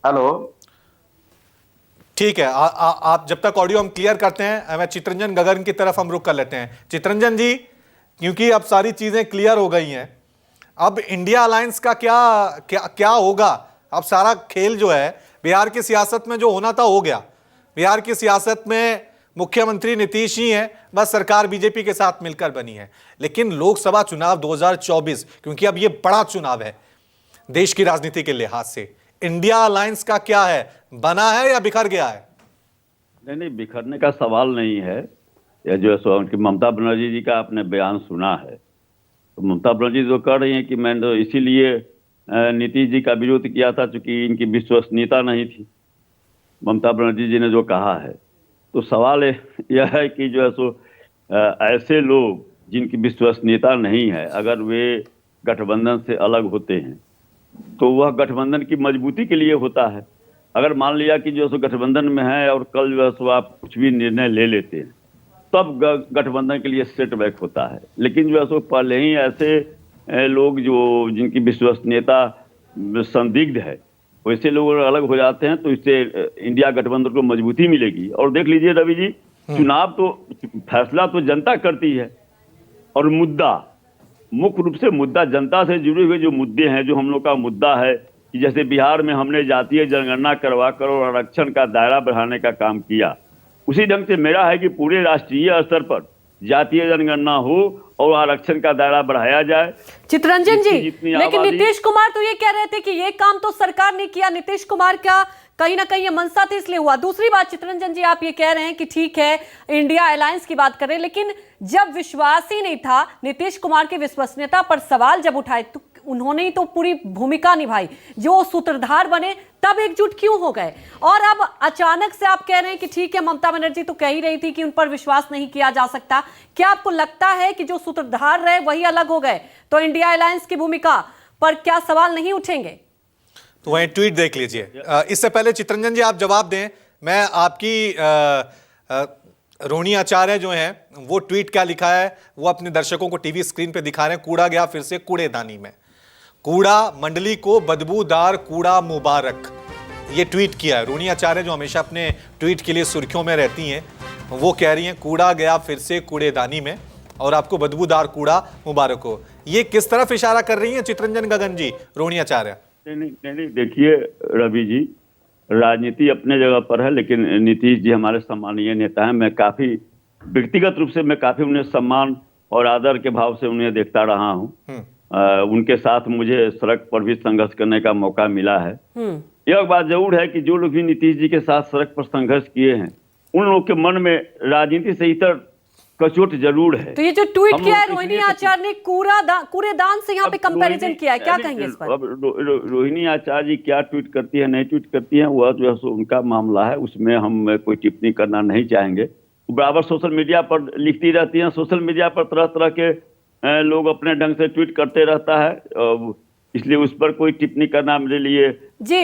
Hello. ठीक है, आप जब तक ऑडियो हम क्लियर करते हैं, मैं चितरंजन गगन की तरफ हम रुख कर लेते हैं। चितरंजन जी, क्योंकि अब सारी चीजें क्लियर हो गई हैं, अब इंडिया अलायंस का क्या क्या क्या होगा? अब सारा खेल जो है बिहार की सियासत में जो होना था हो गया। बिहार की सियासत में मुख्यमंत्री नीतीश ही हैं, बस सरकार बीजेपी के साथ मिलकर बनी है। लेकिन लोकसभा चुनाव 2024, क्योंकि अब ये बड़ा चुनाव है देश की राजनीति के लिहाज से, इंडिया अलायंस का क्या है? बना है या बिखर गया है? नहीं नहीं, बिखरने का सवाल नहीं है। यह जो है कि ममता बनर्जी जी का आपने बयान सुना है, तो ममता बनर्जी तो कह रही हैं कि मैंने तो इसीलिए नीतीश जी का विरोध किया था क्योंकि इनकी विश्वसनीयता नहीं थी। ममता बनर्जी जी ने जो कहा है, तो सवाल यह है कि जो है सो ऐसे लोग जिनकी विश्वसनीयता नहीं है, अगर वे गठबंधन से अलग होते हैं तो वह गठबंधन की मजबूती के लिए होता है। अगर मान लिया कि जो है सो गठबंधन में है और कल जो है सो आप कुछ भी निर्णय ले लेते हैं, तब गठबंधन के लिए सेटबैक होता है। लेकिन जो है सो पहले ही ऐसे लोग जो जिनकी विश्वसनीयता संदिग्ध है, वैसे लोग अलग हो जाते हैं, तो इससे इंडिया गठबंधन को मजबूती मिलेगी। और देख लीजिए रवि जी, चुनाव तो फैसला तो जनता करती है, और मुद्दा मुख्य रूप से मुद्दा जनता से जुड़े हुए जो मुद्दे हैं, जो हम लोग का मुद्दा है कि जैसे बिहार में हमने जातीय जनगणना करवा कर और आरक्षण का दायरा बढ़ाने का काम किया, उसी ढंग से मेरा है कि पूरे राष्ट्रीय स्तर पर जातीय जनगणना हो और आरक्षण का दायरा बढ़ाया जाए। चितरंजन जी, लेकिन नीतीश कुमार तो ये कह रहे थे कि ये काम तो सरकार ने किया, नीतीश कुमार का कहीं ना कहीं ये मनसा थी इसलिए हुआ। दूसरी बात चितरंजन जी, आप ये कह रहे हैं कि ठीक है इंडिया अलायंस की बात करें, लेकिन जब विश्वास ही नहीं था, नीतीश कुमार की विश्वसनीयता पर सवाल जब उठाए तो उन्होंने ही तो पूरी भूमिका निभाई, जो सूत्रधार बने, तब एकजुट क्यों हो गए? और अब अचानक से आप कह रहे हैं कि ठीक है, ममता बनर्जी तो कह ही रही थी कि उन पर विश्वास नहीं किया जा सकता। क्या आपको लगता है कि जो सूत्रधार रहे वही अलग हो गए, तो इंडिया अलायंस की भूमिका पर क्या सवाल नहीं उठेंगे? तो वहीं ट्वीट देख लीजिए। इससे पहले चितरंजन जी आप जवाब दें, मैं आपकी रोहिणी आचार्य जो हैं वो ट्वीट क्या लिखा है वो अपने दर्शकों को टीवी स्क्रीन पे दिखा रहे हैं। कूड़ा गया फिर से कूड़ेदानी में, कूड़ा मंडली को बदबूदार कूड़ा मुबारक, ये ट्वीट किया है रोहिणी आचार्य, जो हमेशा अपने ट्वीट के लिए सुर्खियों में रहती हैं। वो कह रही हैं कूड़ा गया फिर से कूड़ेदानी में और आपको बदबूदार कूड़ा मुबारक हो। ये किस तरफ इशारा कर रही हैं चितरंजन गगन जी, रोहिणी आचार्य? नहीं, देखिए रवि जी, राजनीति अपने जगह पर है, लेकिन नीतीश जी हमारे सम्मानीय नेता हैं। मैं काफी व्यक्तिगत रूप से उन्हें सम्मान और आदर के भाव से उन्हें देखता रहा हूं। उनके साथ मुझे सड़क पर भी संघर्ष करने का मौका मिला है। यह बात जरूर है कि जो लोग भी नीतीश जी के साथ सड़क पर संघर्ष किए हैं, उन लोगों के मन में राजनीति से इतर कचोट जरूर है। तो ये जो ट्वीट किया है रोहिणी आचार्य ने, कूड़ेदान से यहाँ पे कंपैरिजन किया है, क्या कहेंगे इस पर? अब रोहिणी आचार्य जी क्या ट्वीट करती है, नहीं ट्वीट करती है, वह जो है उनका मामला है, उसमें हम कोई टिप्पणी करना नहीं चाहेंगे। बराबर सोशल मीडिया पर लिखती रहती हैं, सोशल मीडिया पर तरह तरह के लोग अपने ढंग से ट्वीट करते रहता है, इसलिए उस पर कोई टिप्पणी करना मेरे लिए जी।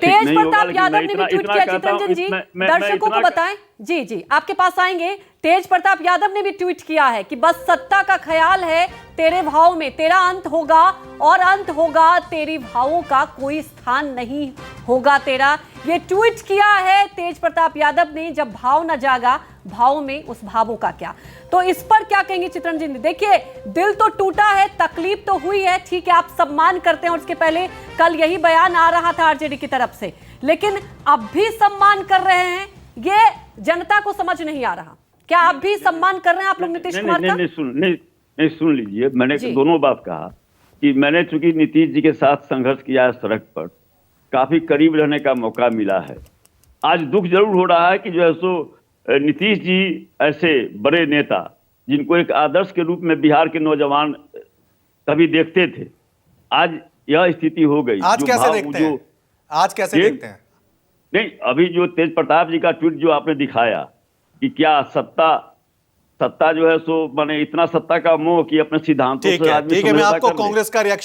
तेज प्रताप यादव ने भी ट्वीट किया, चितरंजन जी दर्शकों को बताएं। जी जी, आपके पास आएंगे। तेज प्रताप यादव ने भी ट्वीट किया है कि बस सत्ता का ख्याल है तेरे भाव में, तेरा अंत होगा और अंत होगा तेरी भावों का, कोई स्थान नहीं होगा तेरा। ये ट्वीट किया है तेज प्रताप यादव ने। जब भाव न जागा, भाव में उस भावों का क्या? तो इस पर क्या कहेंगे चितरंजन जी? देखिए, दिल तो टूटा है, तकलीफ तो हुई है, ठीक है, आप सम्मान करते हैं, और उसके पहले कल यही बयान आ रहा था आरजेडी की तरफ से, लेकिन अब भी सम्मान कर रहे हैं, ये जनता को समझ नहीं आ रहा। क्या आप भी सम्मान कर रहे हैं आप लोग नीतीश कुमार का? नहीं, सुन लीजिए, मैंने दोनों बात कहा कि मैंने चूंकि नीतीश जी के साथ संघर्ष किया है, सड़क पर काफी करीब रहने का मौका मिला है। आज दुख जरूर हो रहा है कि जो है सो नीतीश जी ऐसे बड़े नेता, जिनको एक आदर्श के रूप में बिहार के नौजवान कभी देखते थे, आज यह स्थिति हो गई। आज कैसे देखते हैं? आज कैसे देखते हैं? नहीं, अभी जो तेज प्रताप जी का ट्वीट जो आपने दिखाया कि क्या सत्ता जो है सो माने इतना सत्ता का मोह कि अपने सिद्धांतों से ठीक है, मैं आपको कांग्रेस का रिएक्शन